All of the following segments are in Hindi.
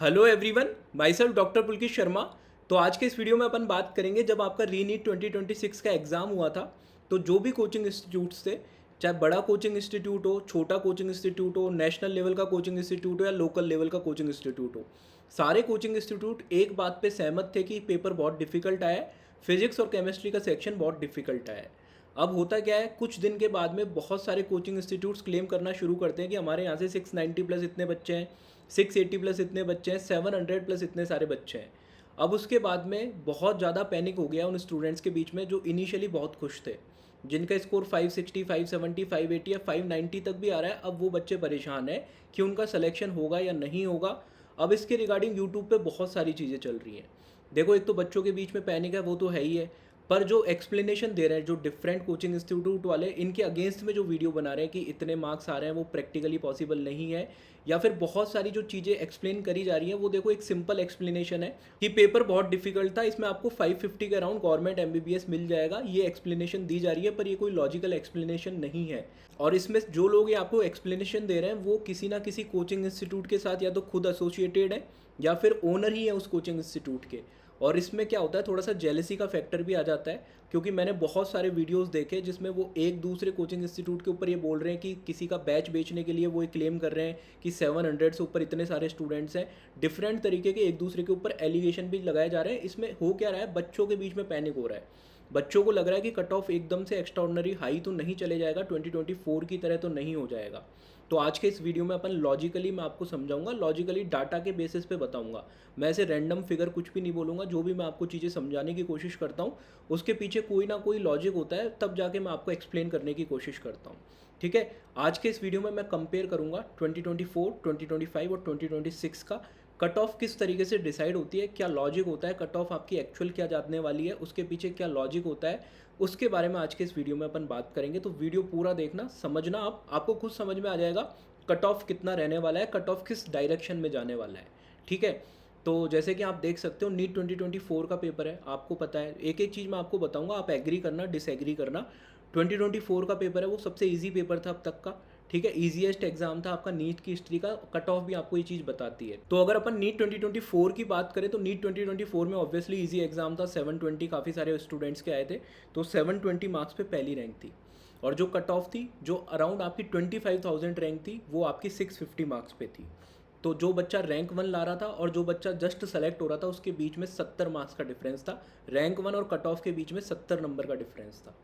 Hello everyone, myself doctor Pulkit Sharma. तो आज के इस वीडियो में अपन बात करेंगे, जब आपका रीनीट 2026 का एग्ज़ाम हुआ था तो जो भी कोचिंग इंस्टीट्यूट्स थे, चाहे बड़ा कोचिंग इंस्टीट्यूट हो, छोटा कोचिंग इंस्टीट्यूट हो, नेशनल लेवल का कोचिंग इंस्टीट्यूट हो या लोकल लेवल का कोचिंग इंस्टीट्यूट हो, सारे कोचिंग इंस्टीट्यूट एक बात पे सहमत थे कि पेपर बहुत डिफिकल्ट आया है। फिजिक्स और केमिस्ट्री का सेक्शन बहुत डिफिकल्ट आया है। अब होता क्या है, कुछ दिन के बाद में बहुत सारे कोचिंग इंस्टीट्यूट्स क्लेम करना शुरू करते हैं कि हमारे यहाँ से 690 प्लस इतने बच्चे हैं, 680 प्लस इतने बच्चे हैं, 700 प्लस इतने सारे बच्चे हैं। अब उसके बाद में बहुत ज़्यादा पैनिक हो गया उन स्टूडेंट्स के बीच में जो इनिशियली बहुत खुश थे, जिनका स्कोर 560, 570, 580 या 590 तक भी आ रहा है। अब वो बच्चे परेशान हैं कि उनका सिलेक्शन होगा या नहीं होगा। अब इसके रिगार्डिंग यूट्यूब पे बहुत सारी चीज़ें चल रही हैं। देखो, एक तो बच्चों के बीच में पैनिक है, वो तो है ही है, पर जो एक्सप्लेनेशन दे रहे हैं जो डिफरेंट कोचिंग इंस्टीट्यूट वाले, इनके अगेंस्ट में जो वीडियो बना रहे हैं कि इतने मार्क्स आ रहे हैं, वो प्रैक्टिकली पॉसिबल नहीं है। या फिर बहुत सारी जो चीज़ें एक्सप्लेन करी जा रही हैं, वो देखो एक सिंपल एक्सप्लेनेशन है कि पेपर बहुत डिफिकल्ट था, इसमें आपको 550 के अराउंड गवर्नमेंट एमबीबीएस मिल जाएगा। ये एक्सप्लेनेशन दी जा रही है, पर ये कोई लॉजिकल एक्सप्लेनेशन नहीं है। और इसमें जो लोग ये आपको एक्सप्लेनेशन दे रहे हैं, वो किसी ना किसी कोचिंग इंस्टीट्यूट के साथ या तो खुद एसोसिएटेड है या फिर ओनर ही है उस कोचिंग इंस्टीट्यूट के। और इसमें क्या होता है, थोड़ा सा जेलसी का फैक्टर भी आ जाता है, क्योंकि मैंने बहुत सारे वीडियोस देखे जिसमें वो एक दूसरे कोचिंग इंस्टीट्यूट के ऊपर ये बोल रहे हैं कि किसी का बैच बेचने के लिए वो क्लेम कर रहे हैं कि 700 से ऊपर इतने सारे स्टूडेंट्स हैं। डिफरेंट तरीके के एक दूसरे के ऊपर एलिगेशन भी लगाए जा रहे हैं। इसमें हो क्या रहा है, बच्चों के बीच में पैनिक हो रहा है। बच्चों को लग रहा है कि कट ऑफ एकदम से एक्स्ट्राऑर्डिनरी हाई तो नहीं चले जाएगा, 2024 की तरह तो नहीं हो जाएगा। तो आज के इस वीडियो में अपन लॉजिकली मैं आपको समझाऊंगा, लॉजिकली डाटा के बेसिस पे बताऊंगा। मैं ऐसे रैंडम फिगर कुछ भी नहीं बोलूँगा। जो भी मैं आपको चीज़ें समझाने की कोशिश करता हूँ, उसके पीछे कोई ना कोई लॉजिक होता है, तब जाके मैं आपको एक्सप्लेन करने की कोशिश करता हूँ। ठीक है, आज के इस वीडियो में मैं कंपेयर करूँगा 2024, 2025 और 2026 का कट ऑफ किस तरीके से डिसाइड होती है, क्या लॉजिक होता है, कट ऑफ आपकी एक्चुअल क्या जाने वाली है, उसके पीछे क्या लॉजिक होता है, उसके बारे में आज के इस वीडियो में अपन बात करेंगे। तो वीडियो पूरा देखना, समझना, आपको खुद समझ में आ जाएगा कट ऑफ कितना रहने वाला है, कट ऑफ किस डायरेक्शन में जाने वाला है। ठीक है, तो जैसे कि आप देख सकते हो, नीट 2024 का पेपर है, आपको पता है। एक एक चीज़ मैं आपको बताऊंगा, आप एग्री करना, डिसएग्री करना। 2024 का पेपर है, वो सबसे ईजी पेपर था अब तक का। ठीक है, ईजीएस्ट एग्जाम था आपका नीट की हिस्ट्री का। कट ऑफ भी आपको ये चीज़ बताती है। तो अगर अपन नीट 2024 की बात करें तो नीट 2024 में ऑब्वियसली ईजी एग्जाम था। 720 काफ़ी सारे स्टूडेंट्स के आए थे, तो 720 मार्क्स पे पहली रैंक थी। और जो कट ऑफ थी, जो अराउंड आपकी 25,000 रैंक थी, वो आपकी 650 मार्क्स पे थी। तो जो बच्चा रैंक 1 ला रहा था और जो बच्चा जस्ट सेलेक्ट हो रहा था, उसके बीच में 70 मार्क्स का डिफरेंस था। रैंक 1 और कट ऑफ के बीच में 70 नंबर का डिफरेंस था।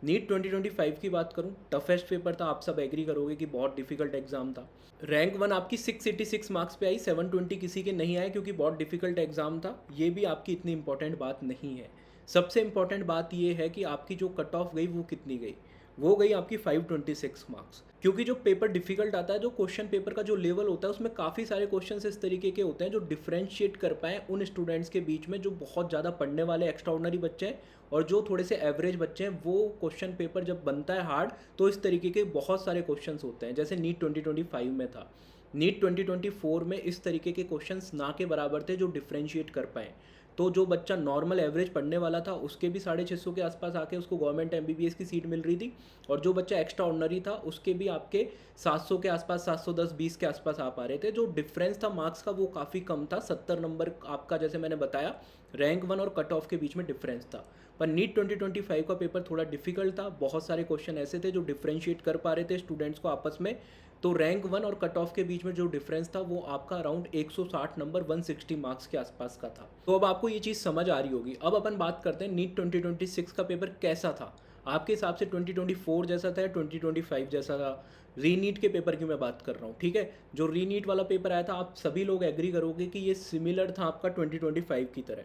नीट 2025 की बात करूं, टफेस्ट पेपर था, आप सब एग्री करोगे कि बहुत डिफिकल्ट एग्जाम था। रैंक 1 आपकी 686 मार्क्स पे आई, 720 किसी के नहीं आए क्योंकि बहुत डिफिकल्ट एग्जाम था। ये भी आपकी इतनी इंपॉर्टेंट बात नहीं है। सबसे इंपॉर्टेंट बात ये है कि आपकी जो कट ऑफ गई वो कितनी गई, वो गई आपकी 526 मार्क्स। क्योंकि जो पेपर डिफिकल्ट आता है, जो क्वेश्चन पेपर का जो लेवल होता है, उसमें काफ़ी सारे क्वेश्चन इस तरीके के होते हैं जो डिफ्रेंशिएट कर पाए उन स्टूडेंट्स के बीच में जो बहुत ज़्यादा पढ़ने वाले एक्स्ट्राऑर्डिनरी बच्चे हैं और जो थोड़े से एवरेज बच्चे हैं। वो क्वेश्चन पेपर जब बनता है हार्ड, तो इस तरीके के बहुत सारे क्वेश्चन होते हैं, जैसे नीट 2025 में था। नीट 2024 में इस तरीके के क्वेश्चंस ना के बराबर थे जो डिफ्रेंशिएट कर पाएँ। तो जो बच्चा नॉर्मल एवरेज पढ़ने वाला था, उसके भी 650 के आसपास आके उसको गवर्नमेंट एमबीबीएस की सीट मिल रही थी। और जो बच्चा एक्स्ट्रा ऑर्डनरी था, उसके भी आपके 700 के आसपास, 710, 20 के आसपास आ पा रहे थे। जो डिफरेंस था मार्क्स का, वो काफ़ी कम था, 70 नंबर आपका, जैसे मैंने बताया, रैंक 1 और कट ऑफ के बीच में डिफरेंस था। पर नीट 2025 का पेपर थोड़ा डिफिकल्ट था। बहुत सारे क्वेश्चन ऐसे थे जो डिफ्रेंशिएट कर पा रहे थे स्टूडेंट्स को आपस में। तो रैंक 1 और कट ऑफ के बीच में जो डिफरेंस था, वो आपका अराउंड 160 नंबर, 160 मार्क्स के आसपास का था। तो अब आपको ये चीज़ समझ आ रही होगी। अब अपन बात करते हैं नीट 2026 का पेपर कैसा था आपके हिसाब से। 2024 जैसा था या 2025 जैसा था? रीनीट के पेपर की मैं बात कर रहा हूँ। ठीक है, जो रीनीट वाला पेपर आया था, आप सभी लोग एग्री करोगे कि ये सिमिलर था आपका 2025 की तरह।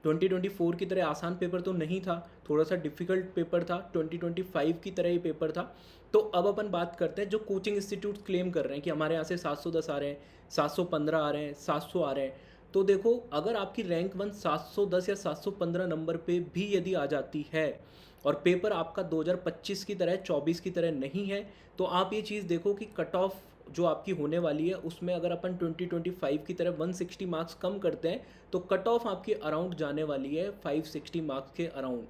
2024 की तरह आसान पेपर तो नहीं था, थोड़ा सा डिफिकल्ट पेपर था। 2025 की तरह ही पेपर था। तो अब अपन बात करते हैं, जो कोचिंग इंस्टीट्यूट क्लेम कर रहे हैं कि हमारे यहाँ से 710 आ रहे हैं, 715 आ रहे हैं, 700 आ रहे हैं। तो देखो, अगर आपकी रैंक 1 710 या 715 नंबर पे भी यदि आ जाती है और पेपर आपका 2025 की तरह, 24 की तरह नहीं है, तो आप ये चीज़ देखो कि कट ऑफ जो आपकी होने वाली है, उसमें अगर अपन 2025 की तरह 160 मार्क्स कम करते हैं, तो कट ऑफ आपकी अराउंड जाने वाली है 560 मार्क्स के अराउंड।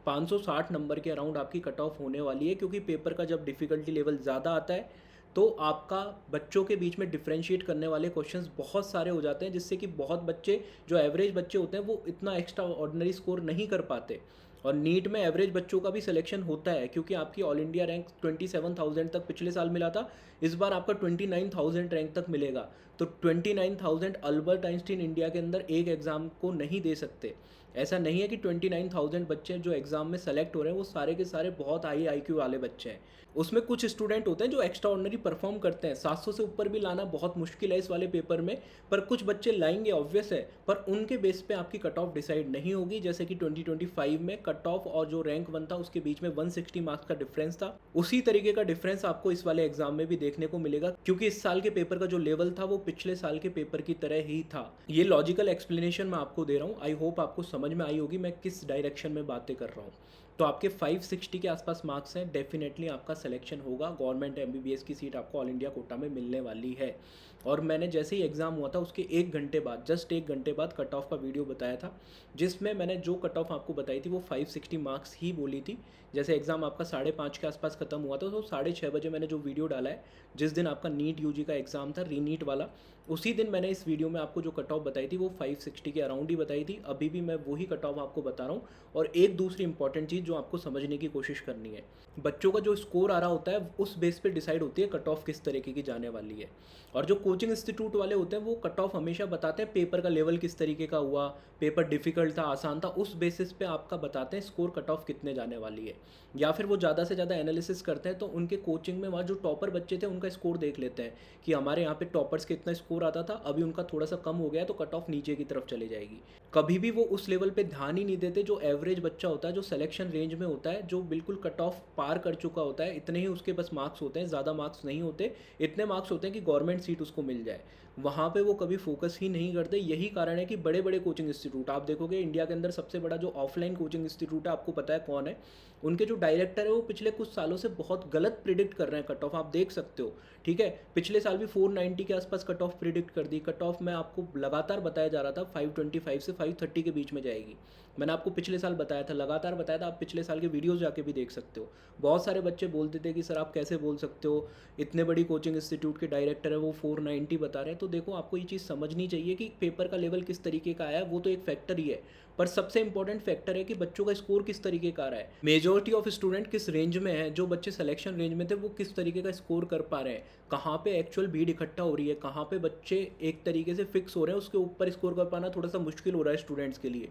560 नंबर के अराउंड आपकी कट ऑफ होने वाली है, क्योंकि पेपर का जब डिफ़िकल्टी लेवल ज़्यादा आता है तो आपका बच्चों के बीच में डिफरेंशिएट करने वाले क्वेश्चंस बहुत सारे हो जाते हैं, जिससे कि बहुत बच्चे जो एवरेज बच्चे होते हैं वो इतना एक्स्ट्रा ऑर्डिनरी स्कोर नहीं कर पाते। और नीट में एवरेज बच्चों का भी सिलेक्शन होता है, क्योंकि आपकी ऑल इंडिया रैंक 27,000 तक पिछले साल मिला था, इस बार आपका 29,000 रैंक तक मिलेगा। तो 29,000 अल्बर्ट आइंस्टीन इंडिया के अंदर एक एग्ज़ाम को नहीं दे सकते। ऐसा नहीं है कि 29,000 बच्चे जो एग्ज़ाम में सेलेक्ट हो रहे हैं वो सारे के सारे बहुत हाई आईक्यू वाले बच्चे हैं। उसमें कुछ स्टूडेंट होते हैं जो एक्स्ट्रा ऑर्डिनरी परफॉर्म करते हैं, 700 से ऊपर भी लाना बहुत मुश्किल है इस वाले पेपर में, पर कुछ बच्चे लाएंगे ऑब्वियस है, पर उनके बेस पे आपकी कट ऑफ डिसाइड नहीं होगी। जैसे कि 2025 में कट ऑफ और जो रैंक वन था उसके बीच में 160 मार्क्स का डिफरेंस था, उसी तरीके का डिफरेंस आपको इस वाले एग्जाम में भी देखने को मिलेगा, क्योंकि इस साल के पेपर का जो लेवल था वो पिछले साल के पेपर की तरह ही था। ये लॉजिकल एक्सप्लेनेशन मैं आपको दे रहा हूँ, आई होप आपको समझ में आई होगी मैं किस डायरेक्शन में बातें कर रहा हूँ। तो आपके 560 के आसपास मार्क्स हैं, डेफिनेटली आपका सिलेक्शन होगा, गवर्नमेंट एमबीबीएस की सीट आपको ऑल इंडिया कोटा में मिलने वाली है। और मैंने जैसे ही एग्ज़ाम हुआ था उसके 1 घंटे बाद, जस्ट 1 घंटे बाद कट ऑफ का वीडियो बताया था, जिसमें मैंने जो कट ऑफ आपको बताई थी वो 560 मार्क्स ही बोली थी। जैसे एग्ज़ाम आपका 5:30 के आसपास ख़त्म हुआ था, तो 6:30 बजे मैंने जो वीडियो डाला है, जिस दिन आपका नीट यूजी का एग्ज़ाम था, रीनीट वाला, उसी दिन मैंने इस वीडियो में आपको जो कट ऑफ बताई थी वो 560 के अराउंड ही बताई थी। अभी भी मैं वही कट ऑफ आपको बता रहा हूँ। और एक दूसरी इंपॉर्टेंट चीज़ जो आपको समझने की कोशिश करनी है, बच्चों का जो स्कोर आ रहा होता है उस बेस पे डिसाइड होती है कट ऑफ किस तरीके की जाने वाली है। और जो कोचिंग इंस्टीट्यूट वाले होते हैं वो कट ऑफ हमेशा बताते हैं पेपर का लेवल किस तरीके का हुआ, पेपर डिफिकल्ट था, आसान था, उस बेसिस पे आपका बताते हैं स्कोर कट ऑफ कितने जाने वाली है। या फिर वो ज़्यादा से ज़्यादा एनालिसिस करते हैं, तो उनके कोचिंग में वहाँ जो टॉपर बच्चे थे उनका स्कोर देख लेते हैं कि हमारे यहाँ पे टॉपर्स के इतना स्कोर आता था, अभी उनका थोड़ा सा कम हो गया है तो कट ऑफ नीचे की तरफ चली जाएगी। कभी भी वो उस लेवल पे ध्यान ही नहीं देते जो एवरेज बच्चा होता है, जो सिलेक्शन रेंज में होता है, जो बिल्कुल कट ऑफ पार कर चुका होता है, इतने ही उसके बस मार्क्स होते हैं, ज़्यादा मार्क्स नहीं होते, इतने मार्क्स होते हैं कि गवर्नमेंट सीट उसको मिल जाए, वहाँ पे वो कभी फोकस ही नहीं करते। यही कारण है कि बड़े बड़े कोचिंग इंस्टीट्यूट आप देखोगे, इंडिया के अंदर सबसे बड़ा जो ऑफलाइन कोचिंग इंस्टीट्यूट है, आपको पता है कौन है, उनके जो डायरेक्टर है वो पिछले कुछ सालों से बहुत गलत प्रिडिक्ट कर रहे हैं कट ऑफ, आप देख सकते हो। ठीक है, पिछले साल भी 490 के आसपास कट ऑफ प्रिडिक्ट कर दी। कट ऑफ में आपको लगातार बताया जा रहा था 525 से 530 के बीच में जाएगी, मैंने आपको पिछले साल बताया था, लगातार बताया था, आप पिछले साल के वीडियोस जाके भी देख सकते हो। बहुत सारे बच्चे बोलते थे कि सर आप कैसे बोल सकते हो, इतने बड़ी कोचिंग इंस्टीट्यूट के डायरेक्टर है वो 490 बता रहे हैं। तो देखो, आपको ये चीज़ समझनी चाहिए कि पेपर का लेवल किस तरीके का आया है, वो तो एक फैक्टर ही है, पर सबसे इंपॉर्टेंट फैक्टर है कि बच्चों का स्कोर किस तरीके का आ रहा है, मेजोरिटी ऑफ स्टूडेंट किस रेंज में है, जो बच्चे सिलेक्शन रेंज में थे वो किस तरीके का स्कोर कर पा रहे हैं, कहाँ पे एक्चुअल भीड़ इकट्ठा हो रही है, कहाँ पे बच्चे एक तरीके से फिक्स हो रहे हैं, उसके ऊपर स्कोर कर पाना थोड़ा सा मुश्किल हो रहा है स्टूडेंट्स के लिए।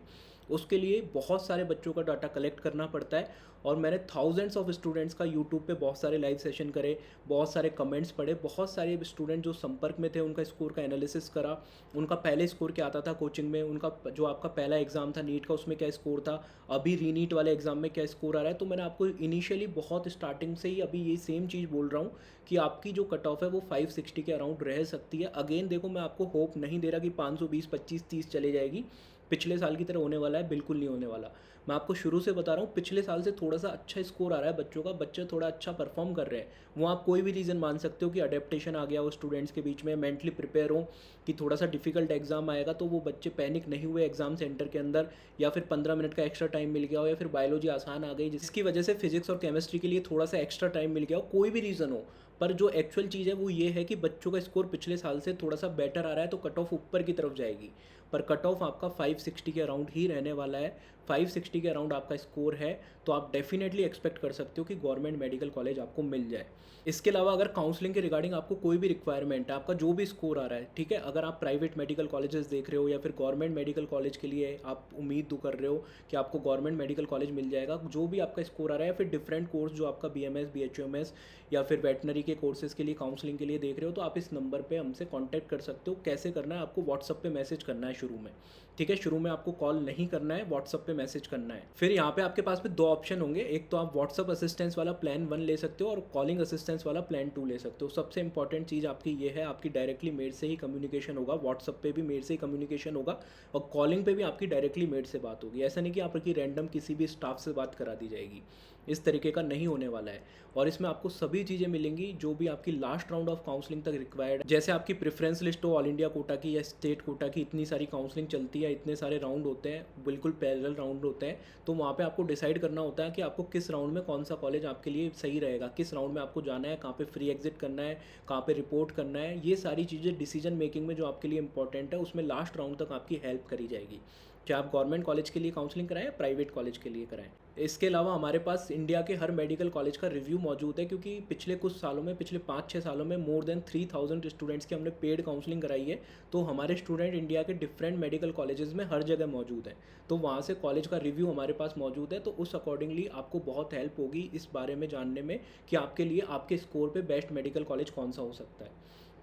उसके लिए बहुत सारे बच्चों का डाटा कलेक्ट करना पड़ता है। और मैंने थाउजेंड्स ऑफ स्टूडेंट्स का यूट्यूब पे बहुत सारे लाइव सेशन करे, बहुत सारे कमेंट्स पढ़े, बहुत सारे स्टूडेंट जो संपर्क में थे उनका स्कोर का एनालिसिस करा, उनका पहले स्कोर क्या आता था कोचिंग में, उनका जो आपका पहला एग्ज़ाम था नीट का उसमें क्या स्कोर था, अभी रीनीट वाले एग्ज़ाम में क्या स्कोर आ रहा है। तो मैंने आपको इनिशियली बहुत स्टार्टिंग से ही अभी ये सेम चीज़ बोल रहा हूँ कि आपकी जो कट ऑफ है वो 560 के अराउंड रह सकती है। अगेन देखो, मैं आपको होप नहीं दे रहा कि 520, 25, 30 चले जाएगी, पिछले साल की तरह होने वाला है, बिल्कुल नहीं होने वाला। मैं आपको शुरू से बता रहा हूँ, पिछले साल से थोड़ा सा अच्छा स्कोर आ रहा है बच्चों का, बच्चे थोड़ा अच्छा परफॉर्म कर रहे हैं। वो आप कोई भी रीज़न मान सकते हो कि अडेप्टेशन आ गया वो स्टूडेंट्स के बीच में, मेंटली प्रिपेयर हो कि थोड़ा सा डिफिकल्ट एग्जाम आएगा, तो वो बच्चे पैनिक नहीं हुए एग्जाम सेंटर के अंदर, या फिर 15 मिनट का एक्स्ट्रा टाइम मिल गया हो, या फिर बायोलॉजी आसान आ गई जिसकी वजह से फिजिक्स और केमिस्ट्री के लिए थोड़ा सा एक्स्ट्रा टाइम मिल गया हो, कोई भी रीज़न हो। पर जो एक्चुअल चीज़ है वो ये है कि बच्चों का स्कोर पिछले साल से थोड़ा सा बेटर आ रहा है, तो कट ऑफ ऊपर की तरफ जाएगी। पर कट ऑफ आपका 560 के अराउंड ही रहने वाला है। 560 के अराउंड आपका स्कोर है, तो आप डेफिनेटली एक्सपेक्ट कर सकते हो कि गवर्नमेंट मेडिकल कॉलेज आपको मिल जाए। इसके अलावा अगर काउंसलिंग के रिगार्डिंग आपको कोई भी रिक्वायरमेंट है, आपका जो भी स्कोर आ रहा है, ठीक है, अगर आप प्राइवेट मेडिकल कॉलेजेस देख रहे हो या फिर गवर्नमेंट मेडिकल कॉलेज के लिए आप उम्मीद कर रहे हो कि आपको गवर्नमेंट मेडिकल कॉलेज मिल जाएगा, जो भी आपका स्कोर आ रहा है, या फिर डिफरेंट कोर्स जो आपका BMS, BHMS या फिर वेटनरी के कोर्सेज के लिए काउंसलिंग के लिए देख रहे हो, तो आप इस नंबर पे हमसे कांटेक्ट कर सकते हो। कैसे करना है, आपको व्हाट्सअप पे मैसेज करना है शुरू में, ठीक है, शुरू में आपको कॉल नहीं करना है, व्हाट्सअप पे मैसेज करना है। फिर यहाँ पे आपके पास में 2 ऑप्शन होंगे, एक तो आप व्हाट्सअप असिस्टेंस वाला प्लान 1 ले सकते हो और कॉलिंग असिस्टेंस वाला प्लान 2 ले सकते हो। सबसे इंपॉर्टेंट चीज़ आपकी ये है, आपकी डायरेक्टली मेरे से ही कम्युनिकेशन होगा, व्हाट्सअप पे भी मेरे से ही कम्युनिकेशन होगा और कॉलिंग पे भी आपकी डायरेक्टली मेरे से बात होगी। ऐसा नहीं कि आपकी रैंडम किसी भी स्टाफ से बात करा दी जाएगी। इस तरीके का नहीं होने वाला है। और इसमें आपको सभी चीज़ें मिलेंगी जो भी आपकी लास्ट राउंड ऑफ काउंसलिंग तक रिक्वायर्ड, जैसे आपकी प्रेफरेंस लिस्ट हो ऑल इंडिया कोटा की या स्टेट कोटा की, इतनी सारी काउंसलिंग चलती है, इतने सारे राउंड होते हैं, बिल्कुल पैरेलल राउंड होते हैं। तो वहाँ पे आपको डिसाइड करना होता है कि आपको किस राउंड में कौन सा कॉलेज आपके लिए सही रहेगा, किस राउंड में आपको जाना है, कहाँ पे फ्री एग्जिट करना है, कहाँ पे रिपोर्ट करना है। ये सारी चीज़ें डिसीजन मेकिंग में जो आपके लिए इंपॉर्टेंट है, उसमें लास्ट राउंड तक आपकी हेल्प करी जाएगी, चाहे आप गवर्नमेंट कॉलेज के लिए काउंसलिंग कराएं या प्राइवेट कॉलेज के लिए कराएं। इसके अलावा हमारे पास इंडिया के हर मेडिकल कॉलेज का रिव्यू मौजूद है, क्योंकि पिछले कुछ सालों में, पिछले 5-6 सालों में मोर देन 3000 स्टूडेंट्स की हमने पेड काउंसलिंग कराई है। तो हमारे स्टूडेंट इंडिया के डिफरेंट मेडिकल कॉलेजेस में हर जगह मौजूद हैं। तो वहाँ से कॉलेज का रिव्यू हमारे पास मौजूद है। तो उस अकॉर्डिंगली आपको बहुत हेल्प होगी इस बारे में जानने में कि आपके लिए आपके स्कोर पे बेस्ट मेडिकल कॉलेज कौन सा हो सकता है।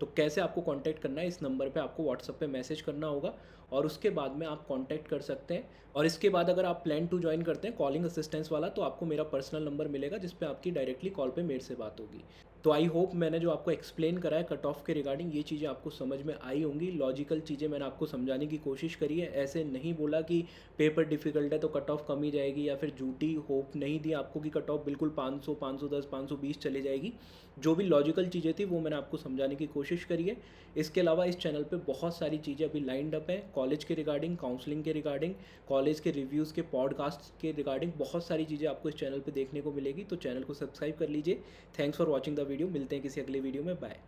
तो कैसे आपको कांटेक्ट करना है, इस नंबर पे आपको व्हाट्सएप पे मैसेज करना होगा और उसके बाद में आप कांटेक्ट कर सकते हैं। और इसके बाद अगर आप प्लान टू ज्वाइन करते हैं कॉलिंग असिस्टेंस वाला, तो आपको मेरा पर्सनल नंबर मिलेगा जिस पे आपकी डायरेक्टली कॉल पे मेरे से बात होगी। तो आई होप मैंने जो आपको एक्सप्लेन करा है कट ऑफ के रिगार्डिंग, ये चीज़ें आपको समझ में आई होंगी। लॉजिकल चीज़ें मैंने आपको समझाने की कोशिश करी है, ऐसे नहीं बोला कि पेपर डिफ़िकल्ट है तो कट ऑफ कम ही जाएगी, या फिर झूठी होप नहीं दी आपको कि कट ऑफ बिल्कुल 500, 510, 520 चली जाएगी। जो भी लॉजिकल चीज़ें थी वो मैंने आपको समझाने की कोशिश करी है। इसके अलावा इस चैनल पे बहुत सारी चीज़ें अभी लाइंड अप हैं, कॉलेज के रिगार्डिंग, काउंसलिंग के रिगार्डिंग, कॉलेज के रिव्यूज़ के पॉडकास्ट के रिगार्डिंग बहुत सारी चीज़ें आपको इस चैनल पे देखने को मिलेगी। तो चैनल को सब्सक्राइब कर लीजिए। Thanks for watching the video. मिलते हैं किसी अगले वीडियो में। बाय।